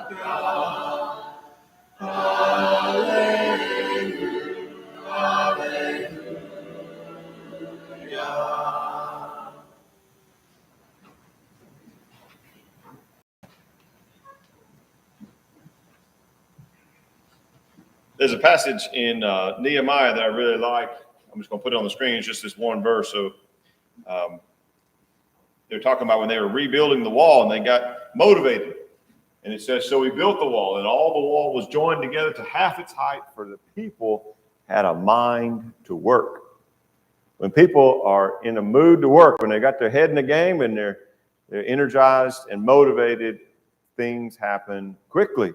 There's a passage in Nehemiah that I really like. I'm just going to put it on the screen. It's just this one verse. So they're talking about when they were rebuilding the wall and they got motivated. And it says, so we built the wall, and all the wall was joined together to half its height, for the people had a mind to work. When people are in a mood to work, when they got their head in the game and they're energized and motivated, things happen quickly.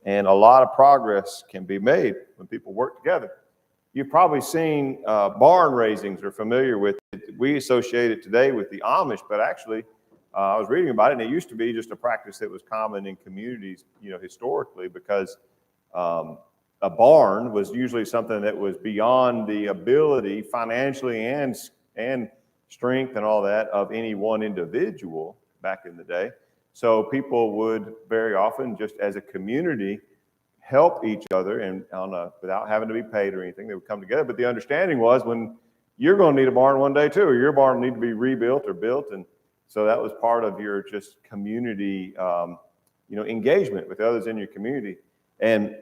And a lot of progress can be made when people work together. You've probably seen barn raisings or familiar with it. We associate it today with the Amish, but actually, I was reading about it, and it used to be just a practice that was common in communities, historically, because a barn was usually something that was beyond the ability financially and strength and all that of any one individual back in the day. So people would very often, just as a community, help each other and without having to be paid or anything. They would come together. But the understanding was when you're going to need a barn one day too, or your barn will need to be rebuilt or built. And so that was part of your just community, engagement with others in your community. And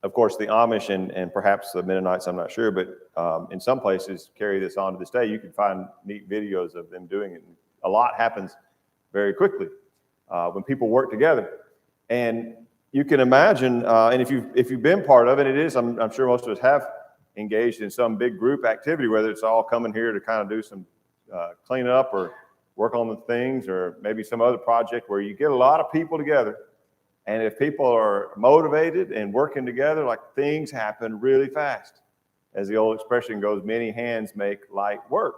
of course, the Amish and perhaps the Mennonites, I'm not sure, but in some places carry this on to this day. You can find neat videos of them doing it. A lot happens very quickly when people work together. And you can imagine, and if you've been part of it, I'm sure most of us have engaged in some big group activity, whether it's all coming here to kind of do some clean up or work on the things, or maybe some other project where you get a lot of people together. And if people are motivated and working together, like, things happen really fast. As the old expression goes, many hands make light work.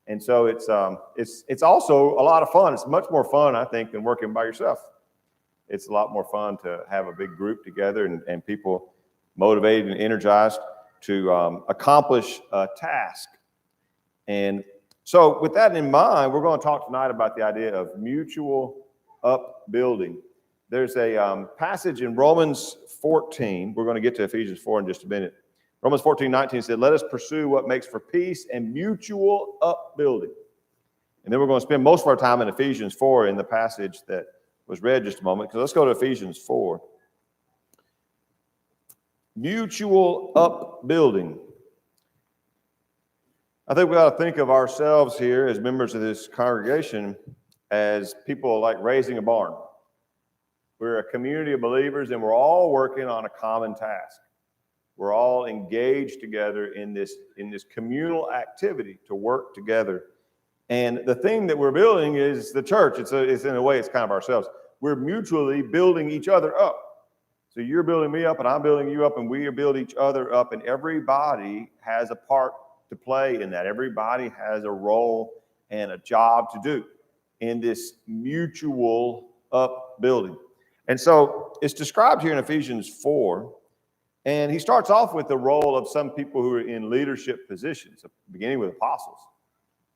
And so it's also a lot of fun. It's much more fun, I think, than working by yourself. It's a lot more fun to have a big group together and people motivated and energized to accomplish a task. And so with that in mind, we're going to talk tonight about the idea of mutual upbuilding. There's a passage in Romans 14. We're going to get to Ephesians 4 in just a minute. Romans 14:19 said, let us pursue what makes for peace and mutual upbuilding. And then we're going to spend most of our time in Ephesians 4 in the passage that was read just a moment. Because let's go to Ephesians 4. Mutual upbuilding. I think we ought to think of ourselves here as members of this congregation as people like raising a barn. We're a community of believers, and we're all working on a common task. We're all engaged together in this communal activity to work together. And the thing that we're building is the church. It's in a way, it's kind of ourselves. We're mutually building each other up. So you're building me up, and I'm building you up, and we build each other up. And everybody has a part to play in that. Everybody has a role and a job to do in this mutual upbuilding. And so it's described here in Ephesians 4. And he starts off with the role of some people who are in leadership positions, beginning with apostles.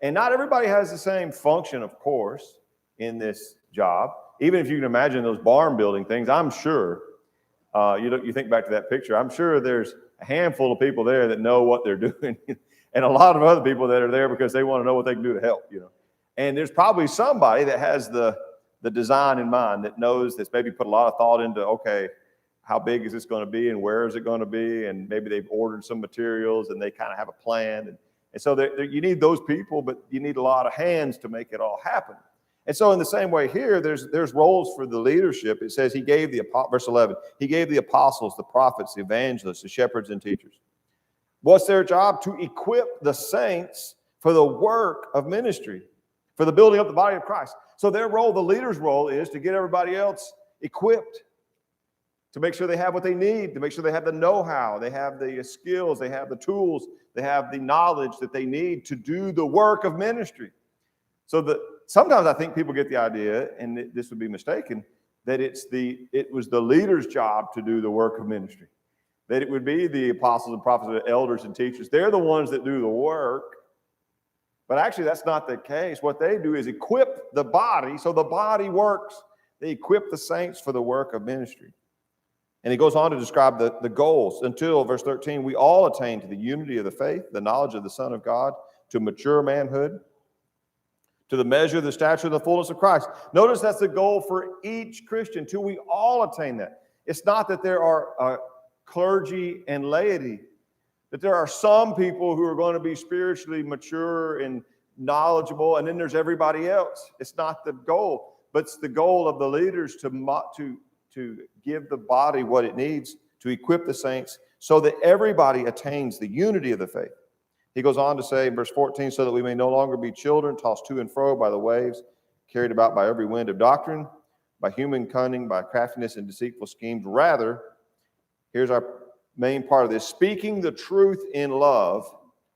And not everybody has the same function, of course, in this job. Even if you can imagine those barn building things, I'm sure, you think back to that picture, I'm sure there's a handful of people there that know what they're doing. And a lot of other people that are there because they want to know what they can do to help, And there's probably somebody that has the design in mind, that knows, that's maybe put a lot of thought into, okay, how big is this going to be and where is it going to be? And maybe they've ordered some materials and they kind of have a plan. And so you need those people, but you need a lot of hands to make it all happen. And so in the same way here, there's roles for the leadership. It says verse 11, he gave the apostles, the prophets, the evangelists, the shepherds and teachers. What's their job? To equip the saints for the work of ministry, for the building up the body of Christ. So their role, the leader's role, is to get everybody else equipped, to make sure they have what they need, to make sure they have the know-how, they have the skills, they have the tools, they have the knowledge that they need to do the work of ministry. So sometimes I think people get the idea, and this would be mistaken, that it was the leader's job to do the work of ministry. That it would be the apostles and prophets, the elders and teachers. They're the ones that do the work. But actually, that's not the case. What they do is equip the body so the body works. They equip the saints for the work of ministry. And he goes on to describe the goals until, verse 13, we all attain to the unity of the faith, the knowledge of the Son of God, to mature manhood, to the measure of the stature of the fullness of Christ. Notice that's the goal for each Christian, till we all attain that. It's not that there are clergy and laity, that there are some people who are going to be spiritually mature and knowledgeable, and then there's everybody else. It's not the goal, but it's the goal of the leaders to give the body what it needs, to equip the saints, so that everybody attains the unity of the faith. He goes on to say, verse 14, so that we may no longer be children, tossed to and fro by the waves, carried about by every wind of doctrine, by human cunning, by craftiness and deceitful schemes. Rather, here's our main part of this, speaking the truth in love,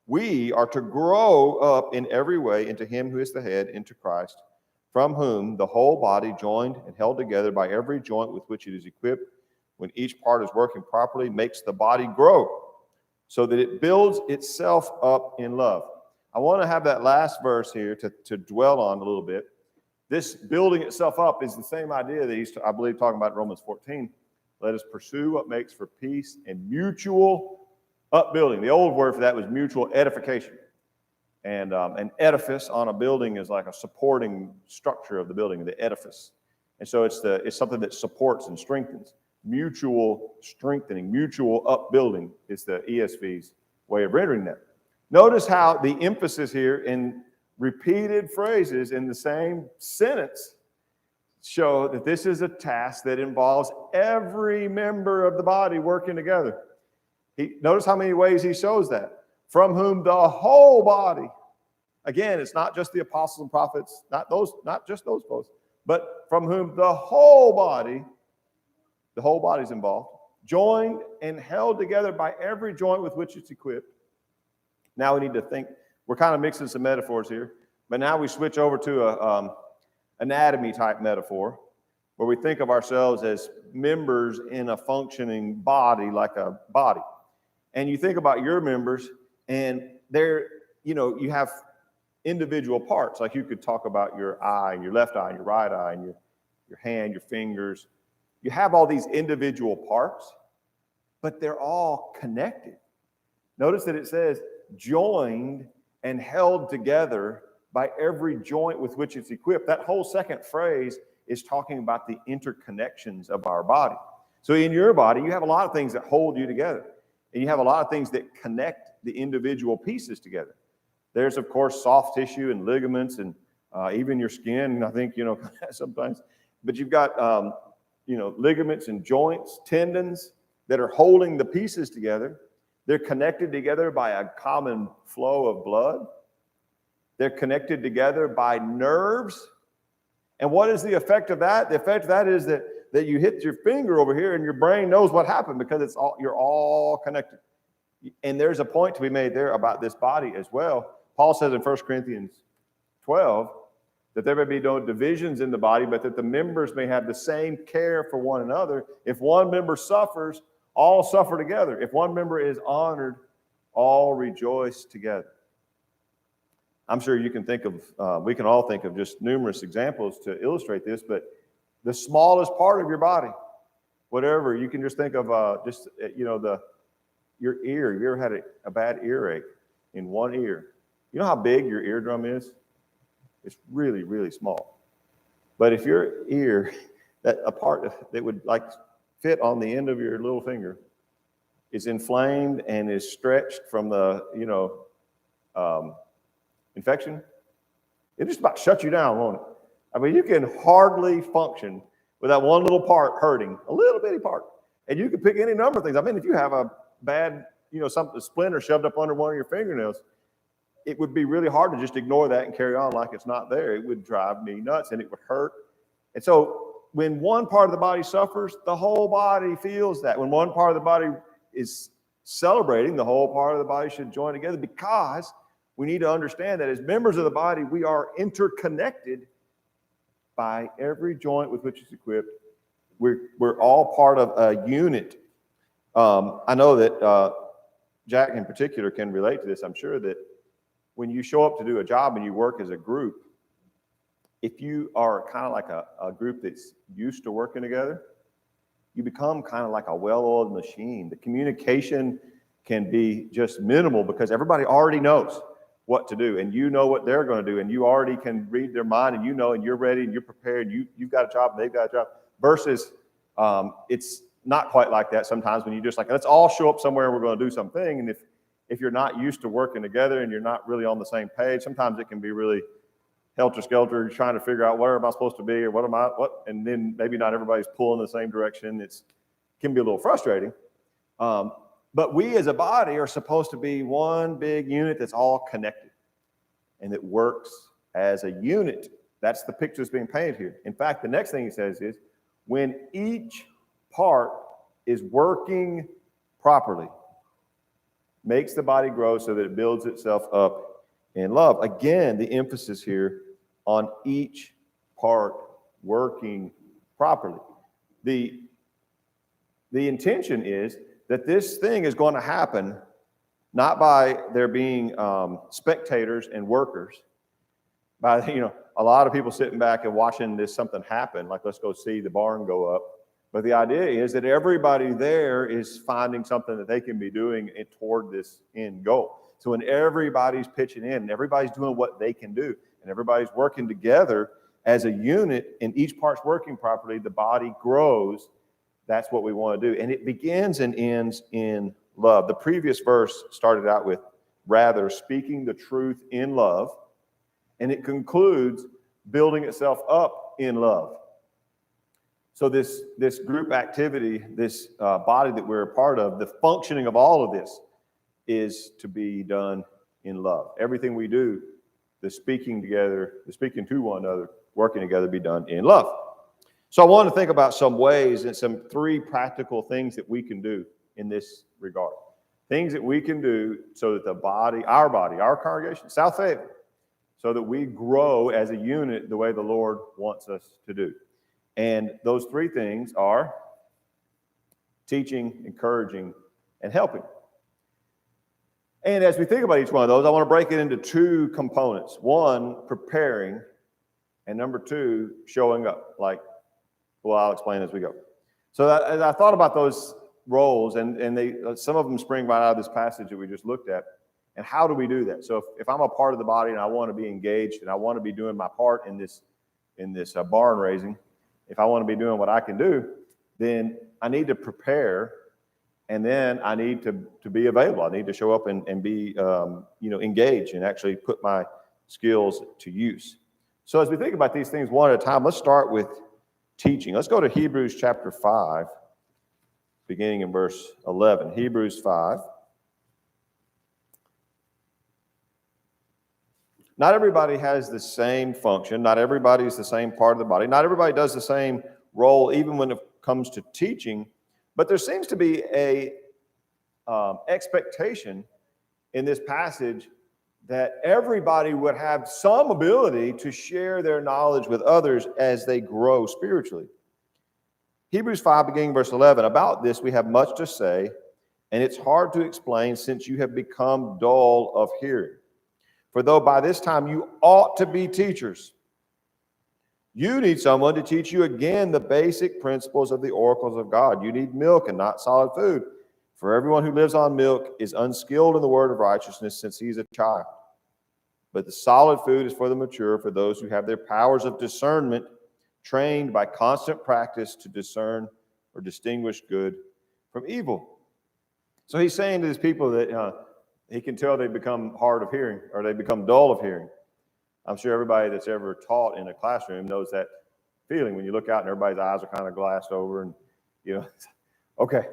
we are to grow up in every way into him who is the head, into Christ, from whom the whole body, joined and held together by every joint with which it is equipped, when each part is working properly, makes the body grow, so that it builds itself up in love. I want to have that last verse here to dwell on a little bit. This building itself up is the same idea that he's, I believe, talking about in Romans 14. Let us pursue what makes for peace and mutual upbuilding. The old word for that was mutual edification. And an edifice on a building is like a supporting structure of the building, the edifice. And so it's something that supports and strengthens. Mutual strengthening, mutual upbuilding is the ESV's way of rendering that. Notice how the emphasis here in repeated phrases in the same sentence show that this is a task that involves every member of the body working together. Notice how many ways he shows that. From whom the whole body, again, it's not just the apostles and prophets, not just those folks, but from whom the whole body is involved, joined and held together by every joint with which it's equipped. Now we need to think, we're kind of mixing some metaphors here, but now we switch over to a anatomy type metaphor, where we think of ourselves as members in a functioning body, like a body. And you think about your members, and you have individual parts. Like you could talk about your eye, and your left eye, and your right eye, and your hand, your fingers. You have all these individual parts, but they're all connected. Notice that it says joined and held together by every joint with which it's equipped. That whole second phrase is talking about the interconnections of our body. So in your body, you have a lot of things that hold you together, and you have a lot of things that connect the individual pieces together. There's, of course, soft tissue and ligaments, and even your skin, I think, sometimes. But you've got ligaments and joints, tendons that are holding the pieces together. They're connected together by a common flow of blood. They're connected together by nerves. And what is the effect of that? The effect of that is that you hit your finger over here and your brain knows what happened, because you're all connected. And there's a point to be made there about this body as well. Paul says in 1 Corinthians 12, that there may be no divisions in the body, but that the members may have the same care for one another. If one member suffers, all suffer together. If one member is honored, all rejoice together. I'm sure you can think of, we can all think of just numerous examples to illustrate this, but the smallest part of your body, whatever, you can just think of your ear. Have you ever had a bad earache in one ear? You know how big your eardrum is? It's really, really small. But if your ear, that a part that would like fit on the end of your little finger, is inflamed and is stretched from the, infection, it just about shuts you down, won't it? I mean, you can hardly function with that one little part hurting, a little bitty part. And you can pick any number of things. I mean, if you have a bad, a splinter shoved up under one of your fingernails, it would be really hard to just ignore that and carry on like it's not there. It would drive me nuts and it would hurt. And so when one part of the body suffers, the whole body feels that. When one part of the body is celebrating, the whole part of the body should join together, because we need to understand that as members of the body, we are interconnected by every joint with which it's equipped. We're all part of a unit. I know that Jack in particular can relate to this. I'm sure that when you show up to do a job and you work as a group, if you are kind of like a group that's used to working together, you become kind of like a well-oiled machine. The communication can be just minimal because everybody already knows what to do, and you know what they're going to do, and you already can read their mind, and you know, and you're ready, and you're prepared, and you've got a job, and they've got a job, versus it's not quite like that sometimes when you just like, let's all show up somewhere and we're going to do something. And if you're not used to working together and you're not really on the same page, sometimes it can be really helter-skelter. You're trying to figure out where am I supposed to be or what, and then maybe not everybody's pulling the same direction. It can be a little frustrating. But we as a body are supposed to be one big unit that's all connected and that works as a unit. That's the picture that's being painted here. In fact, the next thing he says is, when each part is working properly, makes the body grow so that it builds itself up in love. Again, the emphasis here on each part working properly. The intention is that this thing is going to happen not by there being spectators and workers, by a lot of people sitting back and watching something happen, like let's go see the barn go up. But the idea is that everybody there is finding something that they can be doing toward this end goal. So when everybody's pitching in and everybody's doing what they can do and everybody's working together as a unit and each part's working properly, the body grows. That's what we want to do. And it begins and ends in love. The previous verse started out with, rather, speaking the truth in love. And it concludes building itself up in love. So this group activity, this body that we're a part of, the functioning of all of this is to be done in love. Everything we do, the speaking together, the speaking to one another, working together, be done in love. So I want to think about some ways and some 3 practical things that we can do in this regard. Things that we can do so that our congregation, South Haven, so that we grow as a unit the way the Lord wants us to do. And those 3 things are teaching, encouraging, and helping. And as we think about each one of those, I want to break it into 2 components. 1, preparing, and number 2, showing up. I'll explain as we go. So as I thought about those roles, and some of them spring right out of this passage that we just looked at, and how do we do that? So if I'm a part of the body and I want to be engaged and I want to be doing my part in this barn raising, if I want to be doing what I can do, then I need to prepare, and then I need to be available. I need to show up and be engaged and actually put my skills to use. So as we think about these things one at a time, let's start with teaching. Let's go to Hebrews chapter 5, beginning in verse 11. Hebrews 5. Not everybody has the same function. Not everybody is the same part of the body. Not everybody does the same role, even when it comes to teaching. But there seems to be a expectation in this passage that everybody would have some ability to share their knowledge with others as they grow spiritually. Hebrews 5, beginning verse 11. About this we have much to say, and it's hard to explain since you have become dull of hearing. For though by this time you ought to be teachers, you need someone to teach you again the basic principles of the oracles of God. You need milk and not solid food. For everyone who lives on milk is unskilled in the word of righteousness, since he is a child. But the solid food is for the mature, for those who have their powers of discernment trained by constant practice to discern or distinguish good from evil. So he's saying to these people that he can tell they become hard of hearing, or they become dull of hearing. I'm sure everybody that's ever taught in a classroom knows that feeling when you look out and everybody's eyes are kind of glassed over and, okay,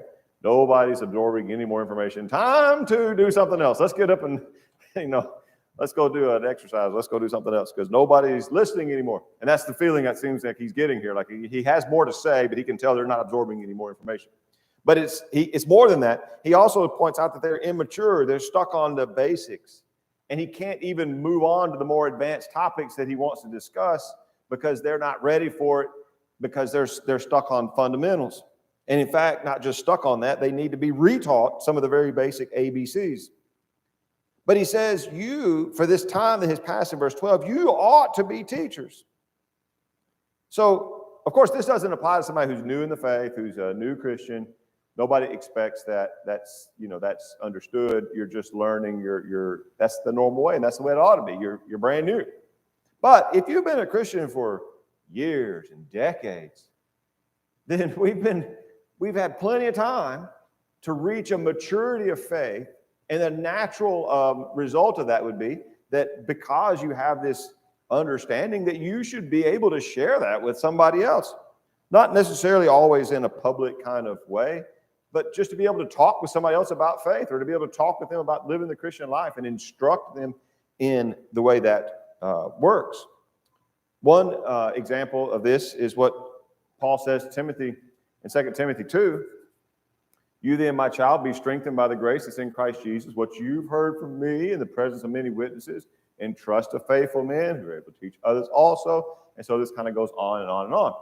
nobody's absorbing any more information. Time to do something else. Let's get up and, let's go do an exercise. Let's go do something else because nobody's listening anymore. And that's the feeling that seems like he's getting here. Like he has more to say, but he can tell they're not absorbing any more information. But it's more than that. He also points out that they're immature. They're stuck on the basics. And he can't even move on to the more advanced topics that he wants to discuss because they're not ready for it, because they're stuck on fundamentals. And in fact, not just stuck on that, they need to be retaught some of the very basic ABCs. But he says, for this time that has passed in verse 12, you ought to be teachers. So, of course, this doesn't apply to somebody who's new in the faith, who's a new Christian. Nobody expects that. That's understood. You're just learning. That's the normal way, and that's the way it ought to be. You're brand new. But if you've been a Christian for years and decades, then we've had plenty of time to reach a maturity of faith, and the natural result of that would be that because you have this understanding that you should be able to share that with somebody else. Not necessarily always in a public kind of way, but just to be able to talk with somebody else about faith, or to be able to talk with them about living the Christian life and instruct them in the way that works. One example of this is what Paul says to Timothy in 2 Timothy 2. You then, my child, be strengthened by the grace that's in Christ Jesus. What you've heard from me in the presence of many witnesses, entrust to faithful men who are able to teach others also. And so this kind of goes on and on and on.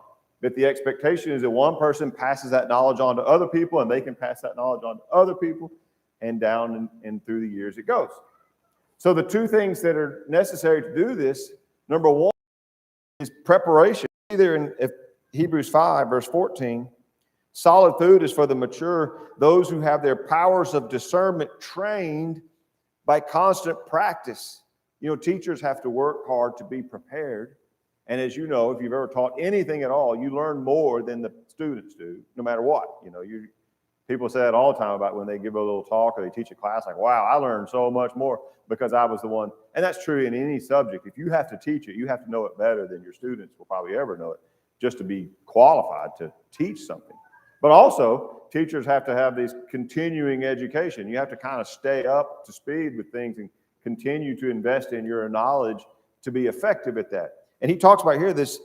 But the expectation is that one person passes that knowledge on to other people, and they can pass that knowledge on to other people, and down and through the years it goes. So the two things that are necessary to do this, number one is preparation. Either in Hebrews 5, verse 14, solid food is for the mature, those who have their powers of discernment trained by constant practice. Teachers have to work hard to be prepared. And as you know, if you've ever taught anything at all, you learn more than the students do, no matter what. People say that all the time about when they give a little talk or they teach a class, like, wow, I learned so much more because I was the one. And that's true in any subject. If you have to teach it, you have to know it better than your students will probably ever know it, just to be qualified to teach something. But also, teachers have to have this continuing education. You have to kind of stay up to speed with things and continue to invest in your knowledge to be effective at that. And he talks about here this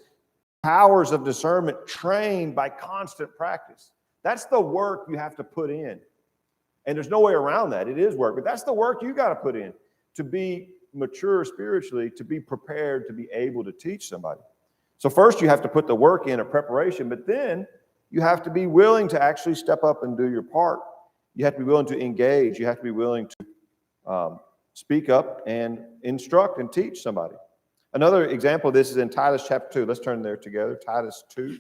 powers of discernment trained by constant practice. That's the work you have to put in. And there's no way around that. It is work, but that's the work you got to put in to be mature spiritually, to be prepared to be able to teach somebody. So first you have to put the work in of preparation, but then you have to be willing to actually step up and do your part. You have to be willing to engage. You have to be willing to speak up and instruct and teach somebody. Another example of this is in Titus chapter 2. Let's turn there together. Titus 2.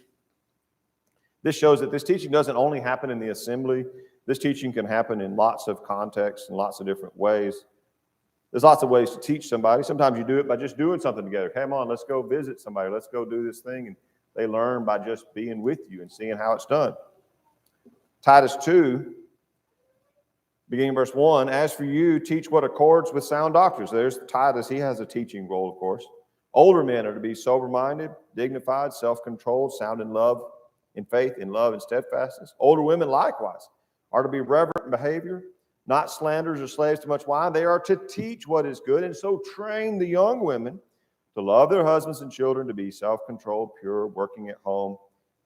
This shows that this teaching doesn't only happen in the assembly. This teaching can happen in lots of contexts and lots of different ways. There's lots of ways to teach somebody. Sometimes you do it by just doing something together. Come on, let's go visit somebody. Let's go do this thing. And they learn by just being with you and seeing how it's done. Titus 2, beginning verse 1, as for you, teach what accords with sound doctrines. There's Titus. He has a teaching role, of course. Older men are to be sober-minded, dignified, self-controlled, sound in love, in faith, in love, and steadfastness. Older women likewise are to be reverent in behavior, not slanderers or slaves to much wine. They are to teach what is good, and so train the young women to love their husbands and children, to be self-controlled, pure, working at home,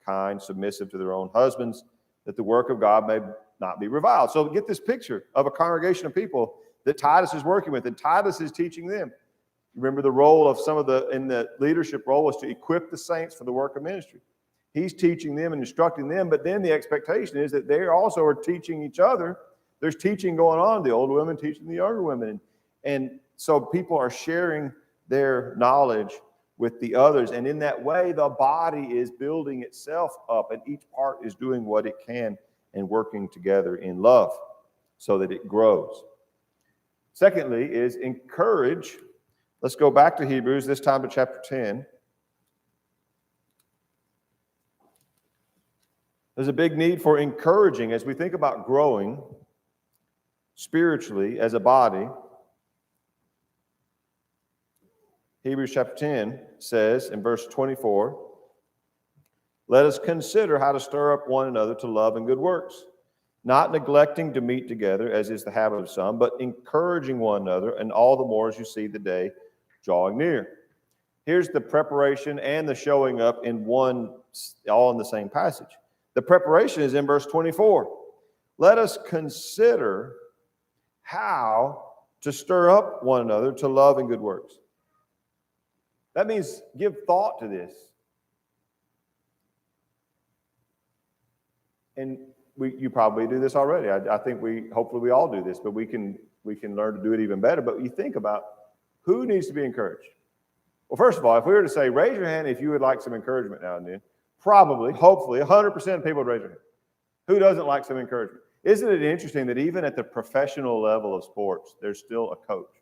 kind, submissive to their own husbands, that the work of God may not be reviled. So get this picture of a congregation of people that Titus is working with, and Titus is teaching them. Remember the role of in the leadership role was to equip the saints for the work of ministry. He's teaching them and instructing them, but then the expectation is that they also are teaching each other. There's teaching going on, the older women teaching the younger women. And so people are sharing their knowledge with the others. And in that way, the body is building itself up, and each part is doing what it can and working together in love so that it grows. Secondly is encourage. Let's go back to Hebrews, this time to chapter 10. There's a big need for encouraging as we think about growing spiritually as a body. Hebrews chapter 10 says in verse 24, let us consider how to stir up one another to love and good works, not neglecting to meet together, as is the habit of some, but encouraging one another, and all the more as you see the day drawing near. Here's the preparation and the showing up in one, all in the same passage. The preparation is in verse 24. Let us consider how to stir up one another to love and good works. That means give thought to this. And you probably do this already. I think hopefully we all do this, but we can learn to do it even better. But you think about who needs to be encouraged. Well, first of all, if we were to say, raise your hand if you would like some encouragement now and then, probably, hopefully, 100% of people would raise their hand. Who doesn't like some encouragement? Isn't it interesting that even at the professional level of sports, there's still a coach?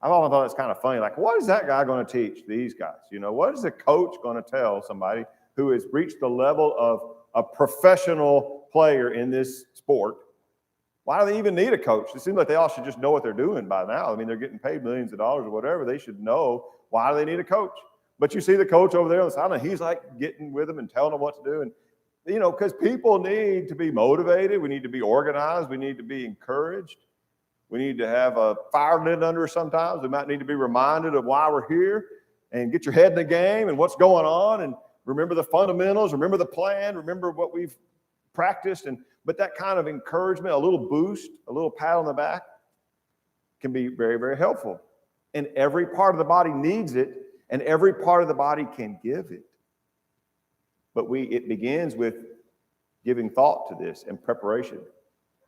I've always thought it's kind of funny. Like, what is that guy going to teach these guys? You know, what is a coach going to tell somebody who has reached the level of a professional player in this sport? Why do they even need a coach? It seems like they all should just know what they're doing by now. I mean, they're getting paid millions of dollars or whatever. They should know, why do they need a coach? But you see the coach over there on the sideline, he's like getting with them and telling them what to do. And, you know, because people need to be motivated. We need to be organized. We need to be encouraged. We need to have a fire lit under us sometimes. We might need to be reminded of why we're here and get your head in the game and what's going on and remember the fundamentals, remember the plan, remember what we've practiced. But that kind of encouragement, a little boost, a little pat on the back can be very, very helpful. And every part of the body needs it, and every part of the body can give it. But it begins with giving thought to this and preparation.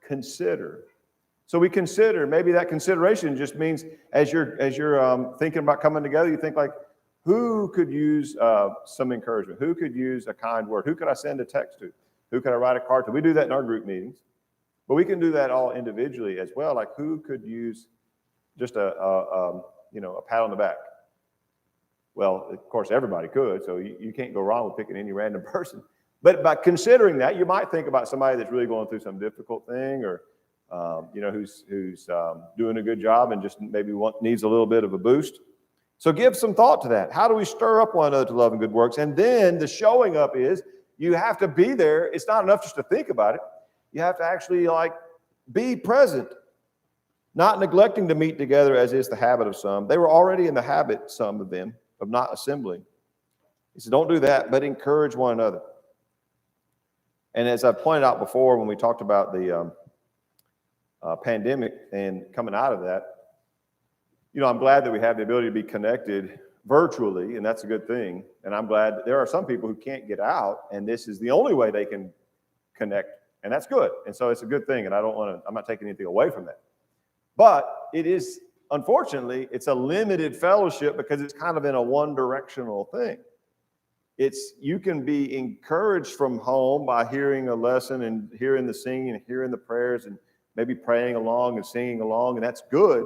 Consider. So we consider, maybe that consideration just means as you're thinking about coming together, you think like, who could use some encouragement? Who could use a kind word? Who could I send a text to? Who could I write a card to? We do that in our group meetings, but we can do that all individually as well. Like, who could use just a pat on the back? Well, of course, everybody could, so you can't go wrong with picking any random person. But by considering that, you might think about somebody that's really going through some difficult thing, or who's doing a good job and just maybe needs a little bit of a boost. So give some thought to that. How do we stir up one another to love and good works? And then the showing up is you have to be there. It's not enough just to think about it. You have to actually be present, not neglecting to meet together as is the habit of some. They were already in the habit, some of them, of not assembling. He said, don't do that, but encourage one another. And as I pointed out before when we talked about the pandemic and coming out of that, I'm glad that we have the ability to be connected virtually, and that's a good thing. And I'm glad that there are some people who can't get out, and this is the only way they can connect, and that's good. And so it's a good thing, and I'm not taking anything away from that. But it is, unfortunately, it's a limited fellowship because it's kind of in a one-directional thing. You can be encouraged from home by hearing a lesson and hearing the singing and hearing the prayers and maybe praying along and singing along, and that's good.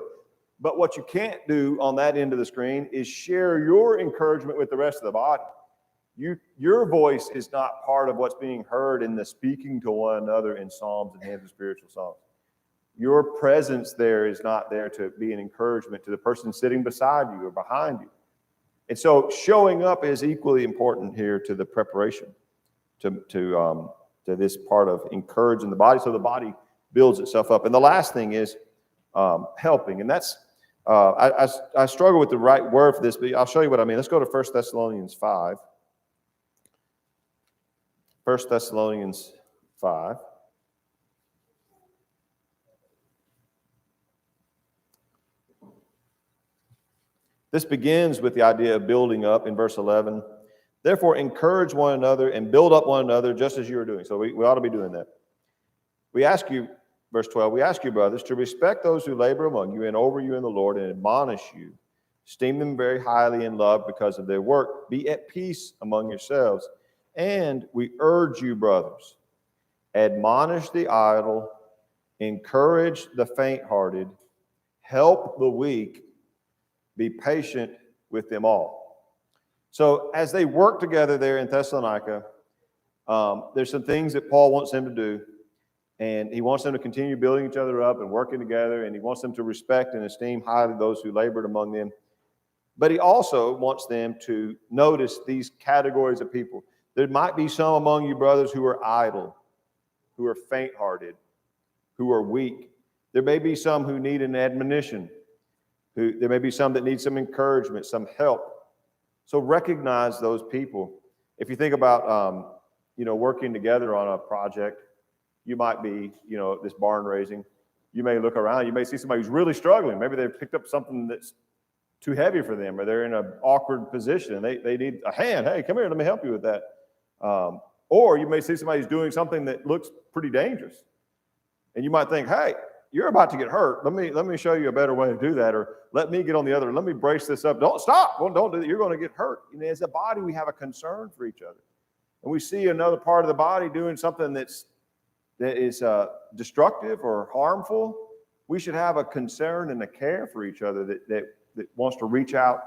But what you can't do on that end of the screen is share your encouragement with the rest of the body. Your voice is not part of what's being heard in the speaking to one another in psalms and hymns and spiritual songs. Your presence there is not there to be an encouragement to the person sitting beside you or behind you. And so showing up is equally important here to the preparation, to this part of encouraging the body, so the body builds itself up. And the last thing is helping, and that's I struggle with the right word for this, but I'll show you what I mean. Let's go to 1 Thessalonians 5. 1 Thessalonians 5. This begins with the idea of building up in verse 11. Therefore, encourage one another and build up one another just as you are doing. So we ought to be doing that. We ask you, verse 12, we ask you, brothers, to respect those who labor among you and over you in the Lord and admonish you. Esteem them very highly in love because of their work. Be at peace among yourselves. And we urge you, brothers, admonish the idle, encourage the faint-hearted, help the weak, be patient with them all. So as they work together there in Thessalonica, there's some things that Paul wants them to do. And he wants them to continue building each other up and working together. And he wants them to respect and esteem highly those who labored among them. But he also wants them to notice these categories of people. There might be some among you, brothers, who are idle, who are faint-hearted, who are weak. There may be some who need an admonition. There may be some that need some encouragement, some help. So recognize those people. If you think about, working together on a project, you might be, this barn raising. You may look around. You may see somebody who's really struggling. Maybe they've picked up something that's too heavy for them, or they're in an awkward position. They need a hand. Hey, come here. Let me help you with that. Or you may see somebody who's doing something that looks pretty dangerous. And you might think, hey, you're about to get hurt. Let me show you a better way to do that, or let me get on the other. Let me brace this up. Don't stop. Well, don't do that. You're going to get hurt. As a body, we have a concern for each other, and we see another part of the body doing something that is destructive or harmful. We should have a concern and a care for each other that wants to reach out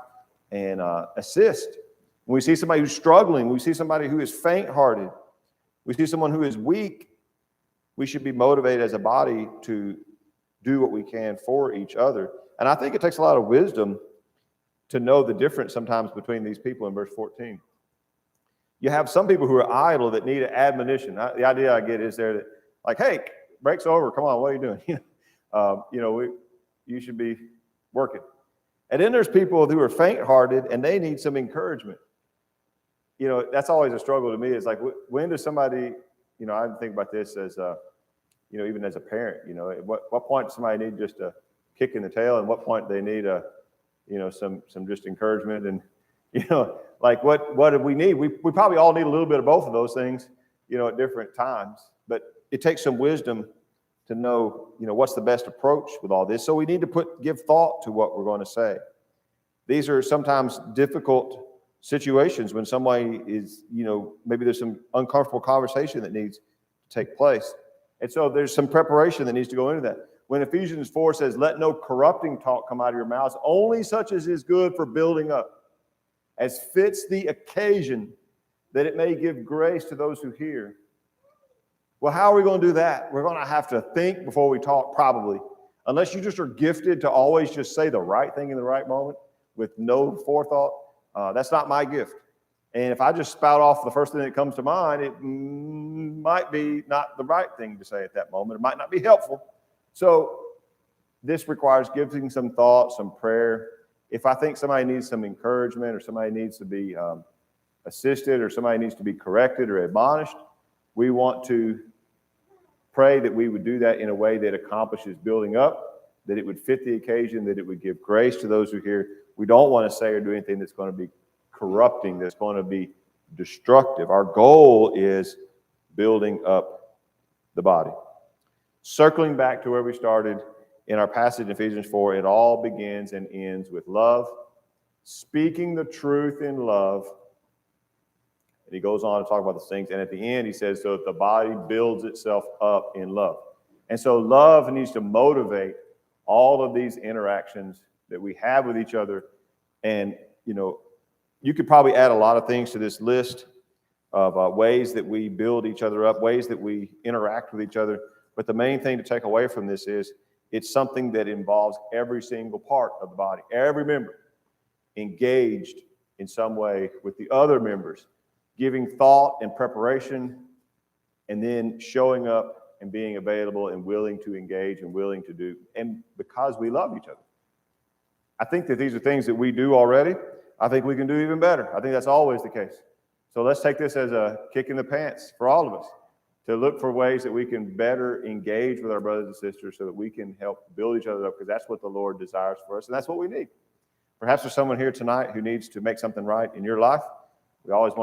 and assist. When we see somebody who's struggling, we see somebody who is faint-hearted, we see someone who is weak, we should be motivated as a body to do what we can for each other. And I think it takes a lot of wisdom to know the difference sometimes between these people in verse 14. You have some people who are idle that need an admonition. The idea I get is there that, like, hey, break's over. Come on, what are you doing? You should be working. And then there's people who are faint-hearted and they need some encouragement. That's always a struggle to me. It's like, when does somebody, I think about this as, even as a parent, at what point does somebody need just a kick in the tail, and what point do they need some just encouragement? And, like what do we need? We probably all need a little bit of both of those things, at different times, but it takes some wisdom to know, what's the best approach with all this. So we need to give thought to what we're going to say. These are sometimes difficult situations when somebody is, maybe there's some uncomfortable conversation that needs to take place. And so there's some preparation that needs to go into that. When Ephesians 4 says, let no corrupting talk come out of your mouths, only such as is good for building up, as fits the occasion, that it may give grace to those who hear. Well, how are we going to do that? We're going to have to think before we talk, probably. Unless you just are gifted to always just say the right thing in the right moment with no forethought. That's not my gift. And if I just spout off the first thing that comes to mind, it might be not the right thing to say at that moment. It might not be helpful. So this requires giving some thought, some prayer. If I think somebody needs some encouragement, or somebody needs to be assisted, or somebody needs to be corrected or admonished, we want to pray that we would do that in a way that accomplishes building up, that it would fit the occasion, that it would give grace to those who hear. We don't want to say or do anything that's going to be corrupting, that's going to be destructive. Our goal is building up the body. Circling back to where we started in our passage in Ephesians 4, it all begins and ends with love, speaking the truth in love. And he goes on to talk about the things. And at the end, he says, so that the body builds itself up in love. And so love needs to motivate all of these interactions that we have with each other. And, you could probably add a lot of things to this list of ways that we build each other up, ways that we interact with each other. But the main thing to take away from this is it's something that involves every single part of the body, every member engaged in some way with the other members, giving thought and preparation, and then showing up and being available and willing to engage and willing to do, and because we love each other. I think that these are things that we do already. I think we can do even better. I think that's always the case. So let's take this as a kick in the pants for all of us, to look for ways that we can better engage with our brothers and sisters so that we can help build each other up, because that's what the Lord desires for us, and that's what we need. Perhaps there's someone here tonight who needs to make something right in your life. We always want